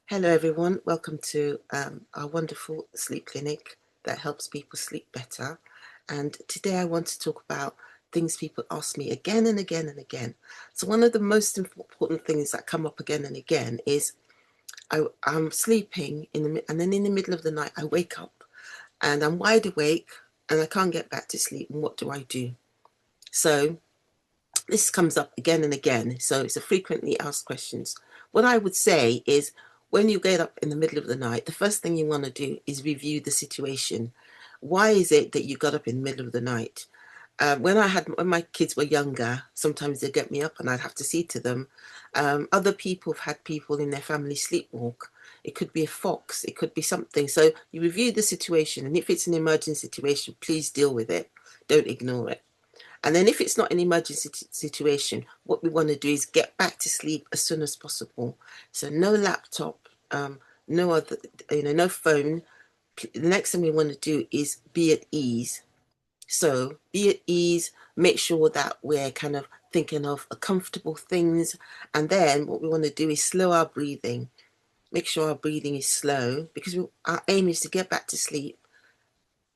Hello, everyone. Welcome to our wonderful sleep clinic that helps people sleep better. And today I want to talk about things people ask me again and again and again. So one of the most important things that come up again and again is I'm sleeping and then in the middle of the night I wake up and I'm wide awake and I can't get back to sleep. And what do I do? So this comes up again and again. So it's a frequently asked questions. What I would say is when you get up in the middle of the night, the first thing you want to do is review the situation. Why is it that you got up in the middle of the night? When my kids were younger, sometimes they'd get me up and I'd have to see to them. Other people have had people in their family sleepwalk. It could be a fox, it could be something. So you review the situation, and if it's an emergency situation, please deal with it. Don't ignore it. And then if it's not an emergency situation, what we want to do is get back to sleep as soon as possible. So no laptop, no other, no phone. The next thing we want to do is be at ease. So be at ease, make sure that we're kind of thinking of comfortable things. And then what we want to do is slow our breathing. Make sure our breathing is slow because our aim is to get back to sleep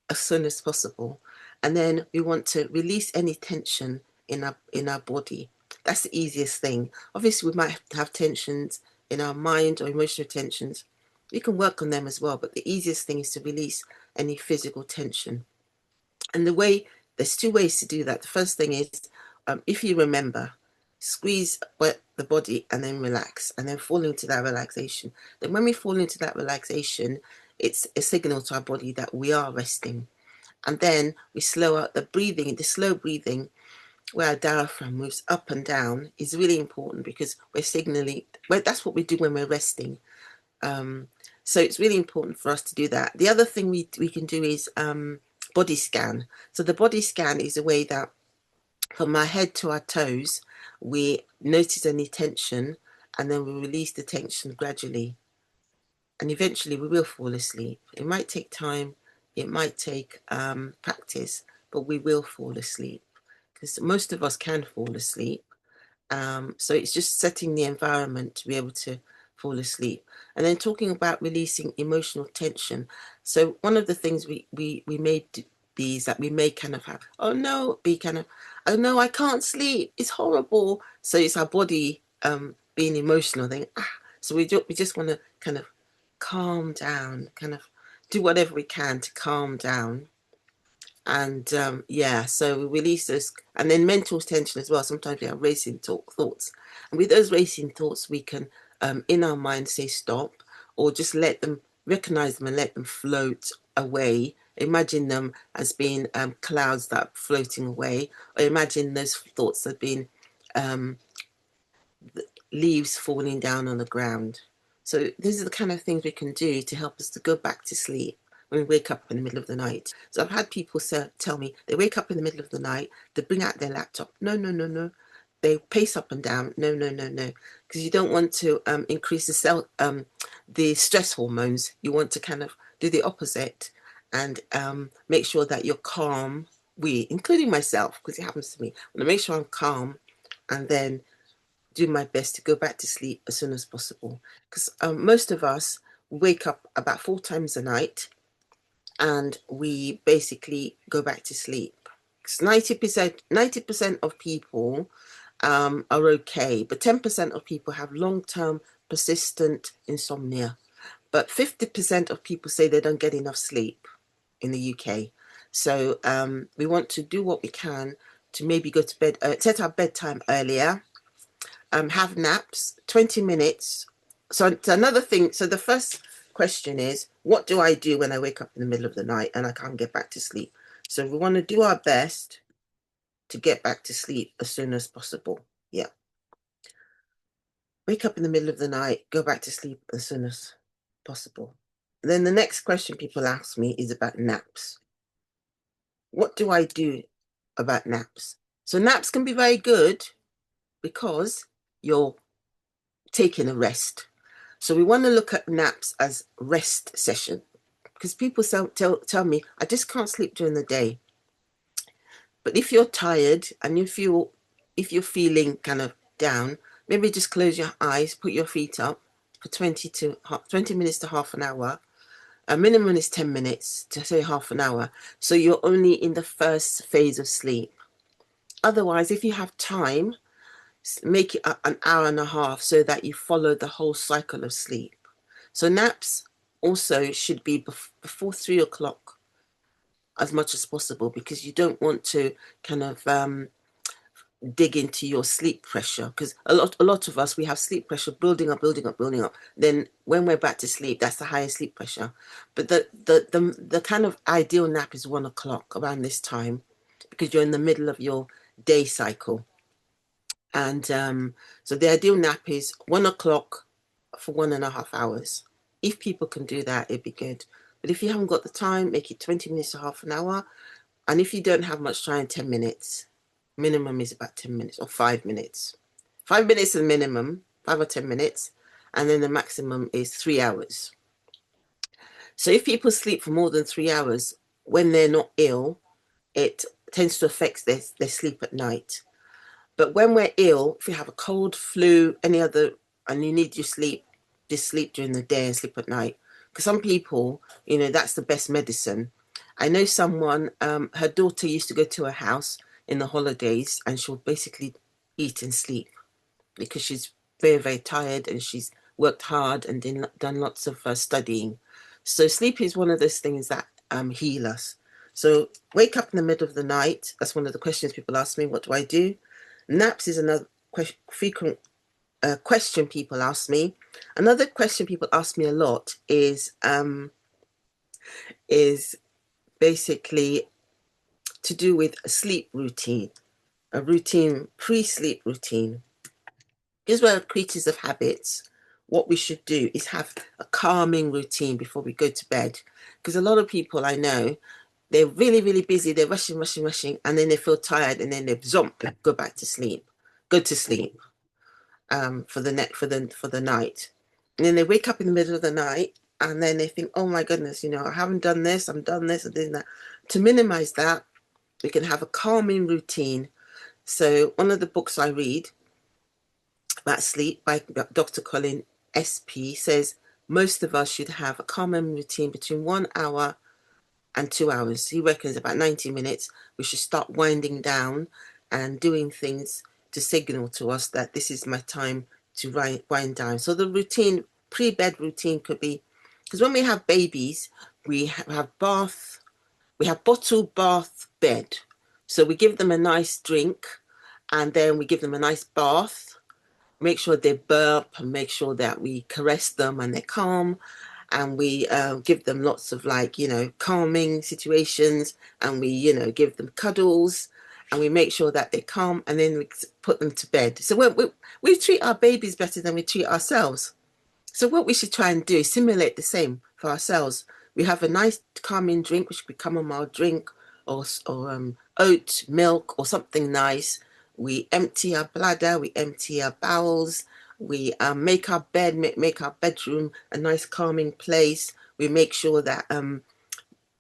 as soon as possible. And then we want to release any tension in our body. That's the easiest thing. Obviously, we might have tensions in our mind or emotional tensions. We can work on them as well, but the easiest thing is to release any physical tension. And there's two ways to do that. The first thing is, if you remember, squeeze the body and then relax, and then fall into that relaxation. Then when we fall into that relaxation, it's a signal to our body that we are resting. And then we slow out the breathing. The slow breathing, where our diaphragm moves up and down, is really important because we're signaling. Well, that's what we do when we're resting. So it's really important for us to do that. The other thing we can do is body scan. So the body scan is a way that from our head to our toes, we notice any tension and then we release the tension gradually. And eventually we will fall asleep. It might take time, it might take practice, but we will fall asleep because most of us can fall asleep. So it's just setting the environment to be able to fall asleep. And then talking about releasing emotional tension. So one of the things we may be is that we may kind of have, oh no, oh no, I can't sleep. It's horrible. So it's our body being emotional. So we just want to kind of calm down, kind of do whatever we can to calm down. And so we release those, and then mental tension as well. Sometimes we have racing thoughts, and with those racing thoughts, we can, in our mind, say stop, or just recognize them and let them float away. Imagine them as being clouds that are floating away, or imagine those thoughts as being leaves falling down on the ground. So these are the kind of things we can do to help us to go back to sleep when we wake up in the middle of the night. So I've had people tell me they wake up in the middle of the night, they bring out their laptop. No, no, no, no. They pace up and down. No, no, no, no. Because you don't want to increase the stress hormones. You want to kind of do the opposite and make sure that you're calm. Including myself, because it happens to me, I want to make sure I'm calm and then do my best to go back to sleep as soon as possible. Because most of us wake up about 4 times a night and we basically go back to sleep. Because 90% of people are okay, but 10% of people have long-term persistent insomnia. But 50% of people say they don't get enough sleep in the UK. So we want to do what we can to maybe go to bed, set our bedtime earlier, have naps, 20 minutes. So it's another thing. So the first question is, what do I do when I wake up in the middle of the night and I can't get back to sleep? So we want to do our best to get back to sleep as soon as possible. Yeah. Wake up in the middle of the night, go back to sleep as soon as possible. Then the next question people ask me is about naps. What do I do about naps? So naps can be very good because you're taking a rest. So we want to look at naps as rest session because people tell me, I just can't sleep during the day. But if you're tired and if you're feeling kind of down, maybe just close your eyes, put your feet up for 20 minutes to half an hour. A minimum is 10 minutes to say half an hour. So you're only in the first phase of sleep. Otherwise, if you have time, make it an hour and a half so that you follow the whole cycle of sleep. So naps also should be before 3 o'clock as much as possible, because you don't want to kind of dig into your sleep pressure, because a lot of us, we have sleep pressure building up, building up, building up. Then when we're back to sleep, that's the highest sleep pressure. But the kind of ideal nap is 1 o'clock, around this time, because you're in the middle of your day cycle. And so the ideal nap is 1 o'clock for 1.5 hours. If people can do that, it'd be good. But if you haven't got the time, make it 20 minutes to half an hour. And if you don't have much time, 10 minutes. Minimum is about 10 minutes or 5 minutes. 5 minutes is the minimum, 5 or 10 minutes. And then the maximum is 3 hours. So if people sleep for more than 3 hours, when they're not ill, it tends to affect their sleep at night. But when we're ill, if you have a cold, flu, any other, and you need your sleep, just sleep during the day and sleep at night. Because some people, that's the best medicine. I know someone, her daughter used to go to her house in the holidays, and she'll basically eat and sleep because she's very, very tired and she's worked hard and done lots of studying. So sleep is one of those things that heal us. So wake up in the middle of the night. That's one of the questions people ask me. What do I do? Naps is another frequent question people ask me. Another question people ask me a lot is basically to do with a sleep routine, a routine, pre-sleep routine. Because we're creatures of habits, what we should do is have a calming routine before we go to bed. Because a lot of people I know, they're really, really busy, they're rushing, rushing, rushing, and then they feel tired, and then they go back to sleep, go to sleep for the night. And then they wake up in the middle of the night, and then they think, oh my goodness, I haven't done this, I've done this, and that. To minimize that, we can have a calming routine. So one of the books I read about sleep by Dr. Colin SP says most of us should have a calming routine between 1 hour and 2 hours. He reckons about 90 minutes. We should start winding down and doing things to signal to us that this is my time to wind down. So the routine, pre-bed routine could be, because when we have babies, we have bottle bath bed. So we give them a nice drink, and then we give them a nice bath, make sure they burp, and make sure that we caress them and they're calm. And we give them lots of calming situations, and we, give them cuddles, and we make sure that they're calm, and then we put them to bed. So we treat our babies better than we treat ourselves. So what we should try and do is simulate the same for ourselves. We have a nice calming drink, which could be chamomile drink or oat milk or something nice. We empty our bladder, we empty our bowels, we make our bed, make our bedroom a nice calming place. We make sure that in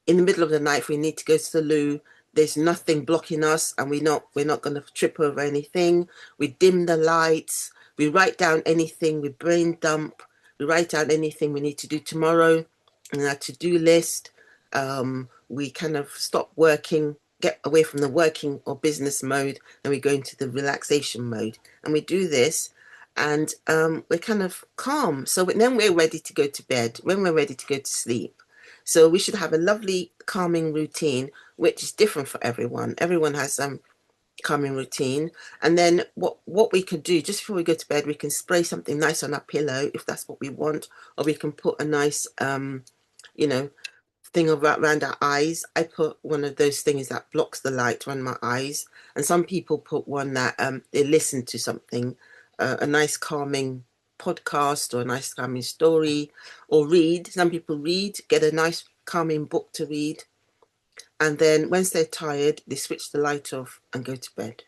the middle of the night, if we need to go to the loo, there's nothing blocking us, and we're not going to trip over anything. We dim the lights. We write down anything. We brain dump. We write down anything we need to do tomorrow in our to-do list. We kind of stop working, get away from the working or business mode, and we go into the relaxation mode. And we do this, and we're kind of calm. So then we're ready to go to bed, when we're ready to go to sleep. So we should have a lovely calming routine, which is different for everyone. Everyone has some calming routine. And then what we could do just before we go to bed, we can spray something nice on our pillow if that's what we want, or we can put a nice, thing around our eyes. I put one of those things that blocks the light around my eyes, and some people put one that they listen to something, a nice calming podcast or a nice calming story, or read. Some people read, get a nice calming book to read, and then once they're tired, they switch the light off and go to bed.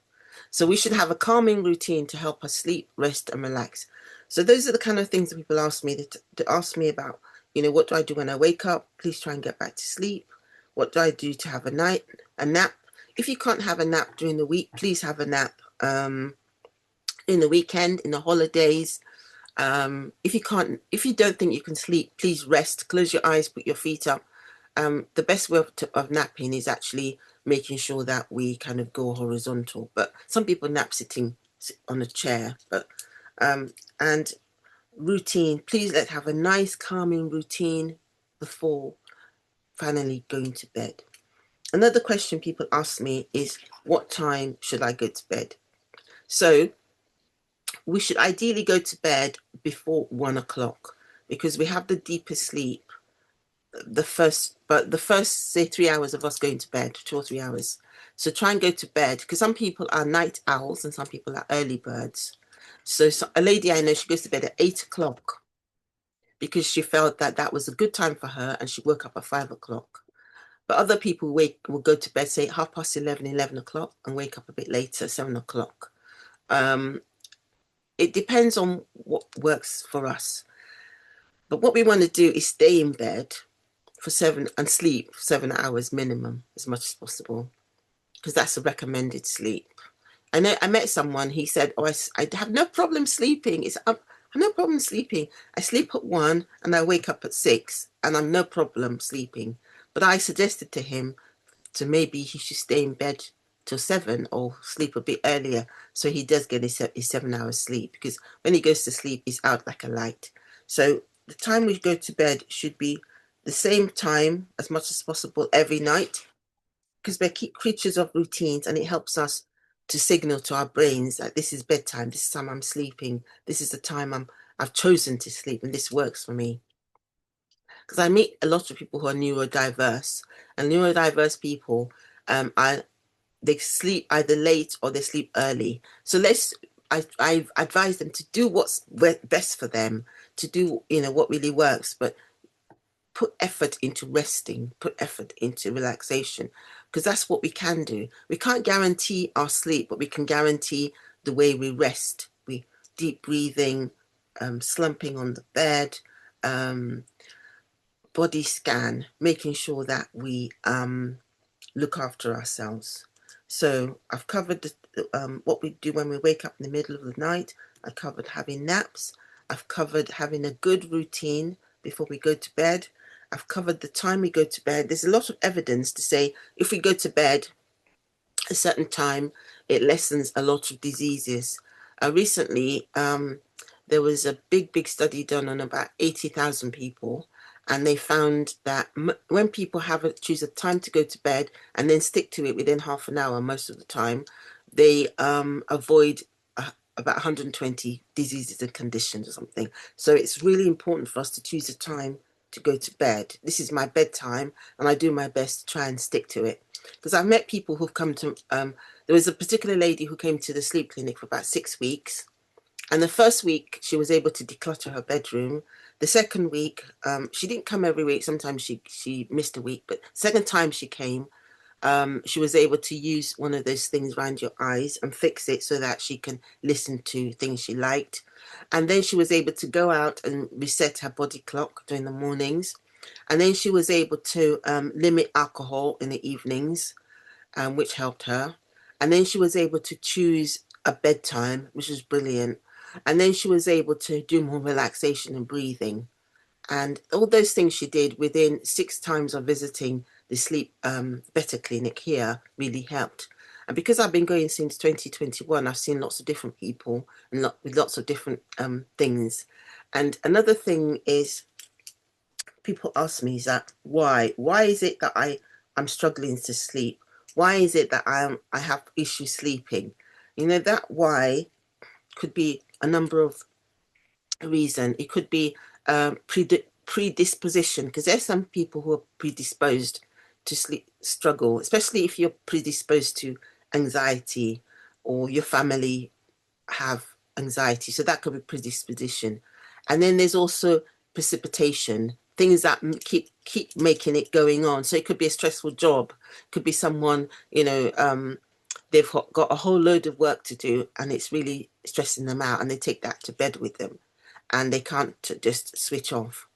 So we should have a calming routine to help us sleep, rest, and relax. So those are the kind of things that people ask me to ask me about. What do I do when I wake up? Please try and get back to sleep. What do I do to have a nap? If you can't have a nap during the week, please have a nap in the weekend, in the holidays. If you don't think you can sleep, please rest, close your eyes, put your feet up. The best way of napping is actually making sure that we kind of go horizontal, but some people nap sitting on a chair. But and routine, please let's have a nice calming routine before finally going to bed. Another question people ask me is, what time should I go to bed? So we should ideally go to bed before 1 o'clock, because we have the deepest sleep the first say 3 hours of us going to bed, 2 or 3 hours. So try and go to bed, because some people are night owls and some people are early birds. So a lady I know, she goes to bed at 8 o'clock because she felt that that was a good time for her, and she woke up at 5 o'clock. But other people will go to bed, say 11:30, 11 o'clock, and wake up a bit later, 7 o'clock. Um, it depends on what works for us. But what we want to do is stay in bed for seven and sleep 7 hours minimum as much as possible, because that's a recommended sleep. I know I met someone, he said, oh, I have no problem sleeping. I have no problem sleeping. I sleep at 1 and I wake up at 6 and I'm no problem sleeping. But I suggested to him to maybe he should stay in bed till 7 or sleep a bit earlier, so he does get his 7 hours sleep, because when he goes to sleep, he's out like a light. So the time we go to bed should be the same time as much as possible every night, because we're creatures of routines, and it helps us to signal to our brains that this is bedtime, this is the time I'm sleeping, this is the time I've chosen to sleep, and this works for me. Because I meet a lot of people who are neurodiverse, and neurodiverse people, they sleep either late or they sleep early. So I've advised them to do what's best for them, to do what really works, but put effort into resting, put effort into relaxation, because that's what we can do. We can't guarantee our sleep, but we can guarantee the way we rest. We deep breathing, slumping on the bed, body scan, making sure that we look after ourselves. So I've covered what we do when we wake up in the middle of the night. I covered having naps. I've covered having a good routine before we go to bed. I've covered the time we go to bed. There's a lot of evidence to say if we go to bed a certain time, it lessens a lot of diseases. Recently, there was a big study done on about 80,000 people, and they found that when people choose a time to go to bed and then stick to it within half an hour, most of the time, they avoid about 120 diseases and conditions or something. So it's really important for us to choose a time to go to bed. This is my bedtime, and I do my best to try and stick to it. Because I've met people who've come to, there was a particular lady who came to the sleep clinic for about 6 weeks. And the first week, she was able to declutter her bedroom. The second week, she didn't come every week. Sometimes she missed a week. But second time she came, she was able to use one of those things around your eyes and fix it so that she can listen to things she liked. And then she was able to go out and reset her body clock during the mornings. And then she was able to limit alcohol in the evenings, which helped her. And then she was able to choose a bedtime, which was brilliant. And then she was able to do more relaxation and breathing. And all those things she did within 6 times of visiting the Sleep Better clinic here really helped. And because I've been going since 2021, I've seen lots of different people and with lots of different things. And another thing is, people ask me is that why is it that I'm struggling to sleep? Why is it that I have issues sleeping? That why could be a number of reasons. It could be predisposition, because there's some people who are predisposed to sleep struggle, especially if you're predisposed to anxiety or your family have anxiety. So that could be predisposition. And then there's also precipitation, things that keep making it going on. So it could be a stressful job, could be someone, they've got a whole load of work to do and it's really stressing them out, and they take that to bed with them and they can't just switch off.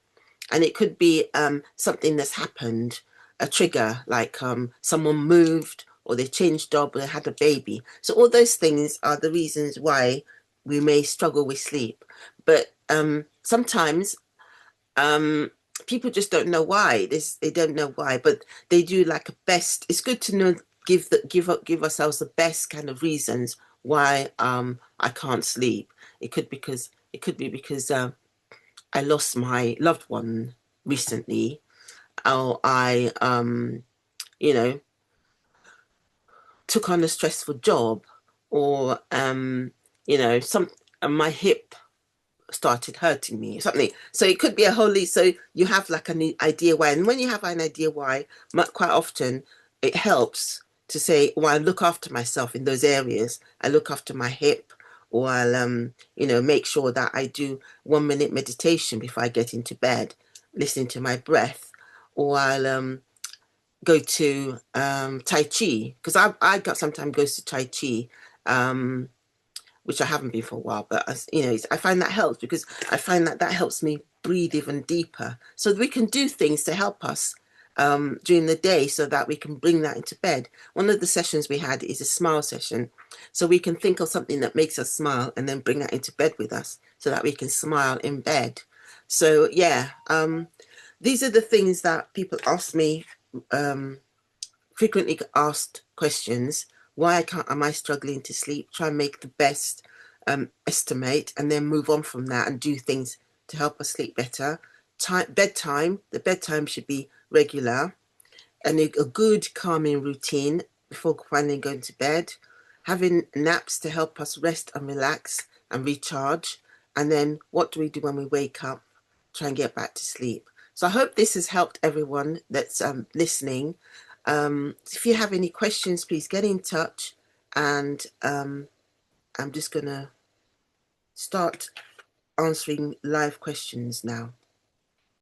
And it could be something that's happened, a trigger, like someone moved or they changed job or they had a baby. So all those things are the reasons why we may struggle with sleep. But sometimes people just don't know why. They don't know why, but they do like a best. It's good to know, give ourselves the best kind of reasons why I can't sleep. It could be because I lost my loved one recently, or I you know took on a stressful job, or some my hip started hurting me or something. So it could be a wholly, so you have like an idea why. And when you have an idea why, quite often it helps to say, well, I look after myself in those areas. I look after my hip, or I'll make sure that I do 1 minute meditation before I get into bed, listening to my breath, or I'll go to Tai Chi, because I got sometimes goes to Tai Chi, which I haven't been for a while, but I find that helps, because I find that that helps me breathe even deeper, so that we can do things to help us during the day, so that we can bring that into bed. One of the sessions we had is a smile session, so we can think of something that makes us smile and then bring that into bed with us, so that we can smile in bed. So yeah, these are the things that people ask me, frequently asked questions. Why can't am I struggling to sleep? Try and make the best estimate, and then move on from that and do things to help us sleep better. Bedtime. The bedtime should be regular, and a good calming routine before finally going to bed. Having naps to help us rest and relax and recharge. And then what do we do when we wake up? Try and get back to sleep. So I hope this has helped everyone that's listening. If you have any questions, please get in touch, and I'm just going to start answering live questions now.